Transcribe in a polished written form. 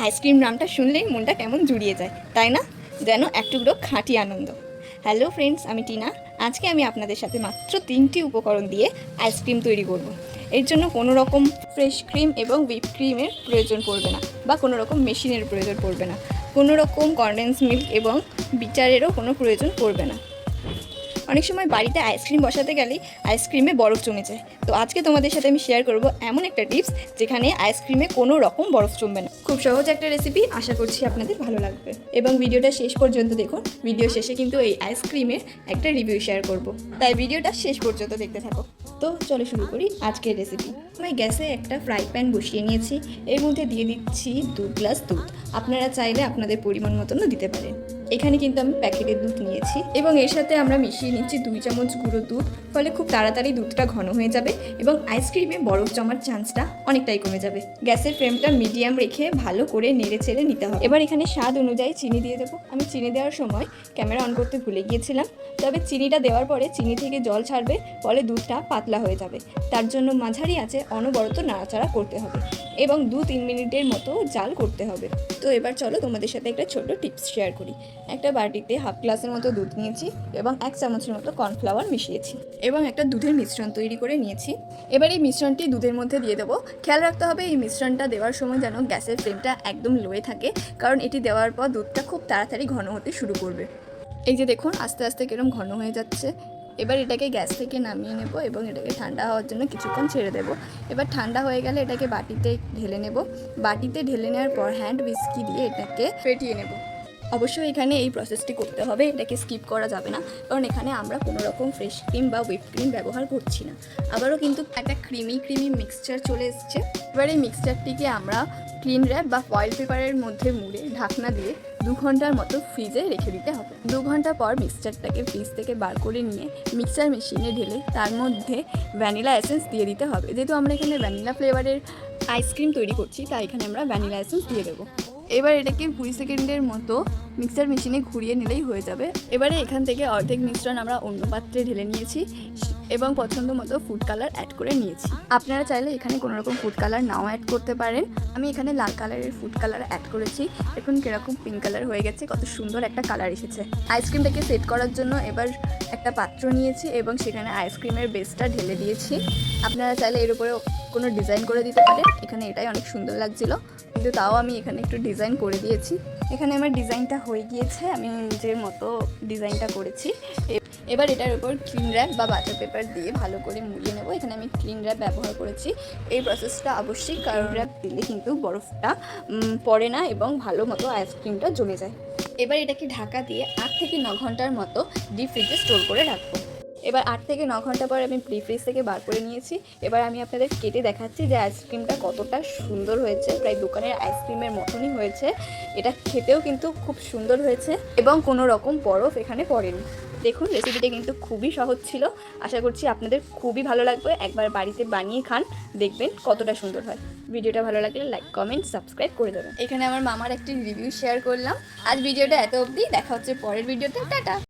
Ice cream নামটা শুনলেই মনটা কেমন জুড়িয়ে যায়, তাই না? যেন এক টুকরো খাঁটি আনন্দ। হ্যালো ফ্রেন্ডস, আমি টিনা। আজকে আমি আপনাদের সাথে মাত্র 3টি উপকরণ দিয়ে আইসক্রিম তৈরি করব। এর জন্য কোনো রকম ফ্রেশ ক্রিম এবং হুইপ ক্রিমের প্রয়োজন পড়বে না, বা কোনো রকম মেশিনের প্রয়োজন পড়বে না, কোনো রকম কনডেন্স মিল্ক এবং বিটারেরও কোনো প্রয়োজন পড়বে না। অনেক সময় বাড়িতে আইসক্রিম বসাতে গেলেই আইসক্রিমে বরফ জমে যায়। তো আজকে তোমাদের সাথে আমি শেয়ার করব এমন একটা টিপস যেখানে আইসক্রিমে কোনো রকম বরফ জমবে না। খুব সহজ একটা রেসিপি, আশা করছি আপনাদের ভালো লাগবে এবং ভিডিওটা শেষ পর্যন্ত দেখুন। ভিডিও শেষে কিন্তু এই আইসক্রিমের একটা রিভিউ শেয়ার করব, তাই ভিডিওটা শেষ পর্যন্ত দেখতে থাকো। তো চলো শুরু করি আজকের রেসিপি। আমি গ্যাসে একটা ফ্রাই প্যান বসিয়ে নিয়েছি। এর মধ্যে দিয়ে দিচ্ছি 2 গ্লাস দুধ। আপনারা চাইলে আপনাদের পরিমাণ মতনও দিতে পারেন। এখানে কিন্তু আমি প্যাকেটের দুধ নিয়েছি এবং এর সাথে আমরা মিশিয়ে নিচ্ছি 2 চামচ গুঁড়ো দুধ। ফলে খুব তাড়াতাড়ি দুধটা ঘন হয়ে যাবে এবং আইসক্রিমে বরফ জমার চান্সটা অনেকটাই কমে যাবে। গ্যাসের ফ্লেমটা মিডিয়াম রেখে ভালো করে নেড়ে চেড়ে নিতে হবে। এবার এখানে স্বাদ অনুযায়ী চিনি দিয়ে দেবো। আমি চিনি দেওয়ার সময় ক্যামেরা অন করতে ভুলে গিয়েছিলাম, তবে চিনিটা দেওয়ার পরে চিনি থেকে জল ছাড়বে, ফলে দুধটা পাতলা হয়ে যাবে। তার জন্য মাঝারি আঁচে অনবরত নাড়াচাড়া করতে হবে এবং 2-3 মিনিটের মতো জাল করতে হবে। তো এবার চলো তোমাদের সাথে একটা ছোট টিপস শেয়ার করি। একটা বাটিতে হাফ গ্লাসের মতো দুধ নিয়েছি এবং 1 চামচের মতো কর্নফ্লাওয়ার মিশিয়েছি এবং একটা দুধের মিশ্রণ তৈরি করে নিয়েছি। এবার এই মিশ্রণটি দুধের মধ্যে দিয়ে দেবো। খেয়াল রাখতে হবে এই মিশ্রণটা দেওয়ার সময় যেন গ্যাসের ফ্লেমটা একদম লোয়ে থাকে, কারণ এটি দেওয়ার পর দুধটা খুব তাড়াতাড়ি ঘন হতে শুরু করবে। এই যে দেখুন আস্তে আস্তে কিরম ঘন হয়ে যাচ্ছে। এবার এটাকে গ্যাস থেকে নামিয়ে নেব এবং এটাকে ঠান্ডা হওয়ার জন্য কিছুক্ষণ ছেড়ে দেব। এবার ঠান্ডা হয়ে গেলে এটাকে বাটিতে ঢেলে নেব। বাটিতে ঢেলে নেওয়ার পর হ্যান্ড হুইস্কি দিয়ে এটাকে ফেটিয়ে নেব। অবশ্যই এখানে এই প্রসেসটি করতে হবে, এটাকে স্কিপ করা যাবে না, কারণ এখানে আমরা কোনো রকম ফ্রেশ ক্রিম বা হুইপ ক্রিম ব্যবহার করছি না। আবারও কিন্তু একটা ক্রিমি মিক্সচার চলে এসছে। এবার এই মিক্সচারটিকে আমরা ক্লিন র্যাপ বা ফয়েল পেপারের মধ্যে মুড়ে ঢাকনা দিয়ে 2 ঘন্টার মতো ফ্রিজে রেখে দিতে হবে। 2 ঘন্টা পর মিক্সচারটাকে ফ্রিজ থেকে বার করে নিয়ে মিক্সচার মেশিনে ঢেলে তার মধ্যে ভ্যানিলা এসেন্স দিয়ে দিতে হবে। যেহেতু আমরা এখানে ভ্যানিলা ফ্লেভারের আইসক্রিম তৈরি করছি, তাই এখানে আমরা ভ্যানিলা এসেন্স দিয়ে দেবো। এবার এটাকে 20 সেকেন্ডের মতো মিক্সার মেশিনে ঘুরিয়ে নিলেই হয়ে যাবে। এবারে এখান থেকে অর্ধেক মিশ্রণ আমরা অন্য পাত্রে ঢেলে নিয়েছি এবং পছন্দ মতো ফুড কালার অ্যাড করে নিয়েছি। আপনারা চাইলে এখানে কোনো রকম ফুড কালার নাও অ্যাড করতে পারেন। আমি এখানে লাল কালারের ফুড কালার অ্যাড করেছি। এখন কীরকম পিঙ্ক কালার হয়ে গেছে, কত সুন্দর একটা কালার এসেছে। আইসক্রিমটাকে সেট করার জন্য এবার একটা পাত্র নিয়েছি এবং সেখানে আইসক্রিমের বেসটা ঢেলে দিয়েছি। আপনারা চাইলে এর উপরে কোনো ডিজাইন করে দিতে পারেন। এখানে এটাই অনেক সুন্দর লাগছিল, কিন্তু তাও আমি এখানে একটু ডিজাইন করে দিয়েছি। এখানে আমার ডিজাইনটা হয়ে গিয়েছে, আমি নিজের মতো ডিজাইনটা করেছি। এবার এটার উপর ক্লিন র্যাপ বা বাটার পেপার দিয়ে ভালো করে মুড়িয়ে নেব। এখানে আমি ক্লিন র্যাপ ব্যবহার করেছি। এই প্রসেসটা অবশ্যই, কারণ র্যাপ দিলে কিন্তু বরফটা পড়ে না এবং ভালো মতো আইসক্রিমটা জমে যায়। এবার এটাকে ঢাকা দিয়ে 8 থেকে 9 ঘন্টার মতো ডিপ ফ্রিজে স্টোর করে রাখবো। এবার 8 থেকে 9 ঘন্টা পর আমি ডিপ ফ্রিজ থেকে বার করে নিয়েছি। এবার আমি আপনাদের কেটে দেখাচ্ছি যে আইসক্রিমটা কতটা সুন্দর হয়েছে। প্রায় দোকানের আইসক্রিমের মতনই হয়েছে। এটা খেতেও কিন্তু খুব সুন্দর হয়েছে এবং কোনো রকম বরফ এখানে পড়েনি। দেখুন রেসিপিটা কিন্তু খুবই সহজ ছিল। আশা করছি আপনাদের খুবই ভালো লাগবে। একবার বাড়িতে বানিয়ে খান, দেখবেন কতটা সুন্দর হয়। ভিডিওটা ভালো লাগলে লাইক, কমেন্ট, সাবস্ক্রাইব করে দেবেন। এখানে আমার মামার একটি রিভিউ শেয়ার করলাম। আজ ভিডিওটা এত অবধি, দেখা হচ্ছে পরের ভিডিওতে। টাটা।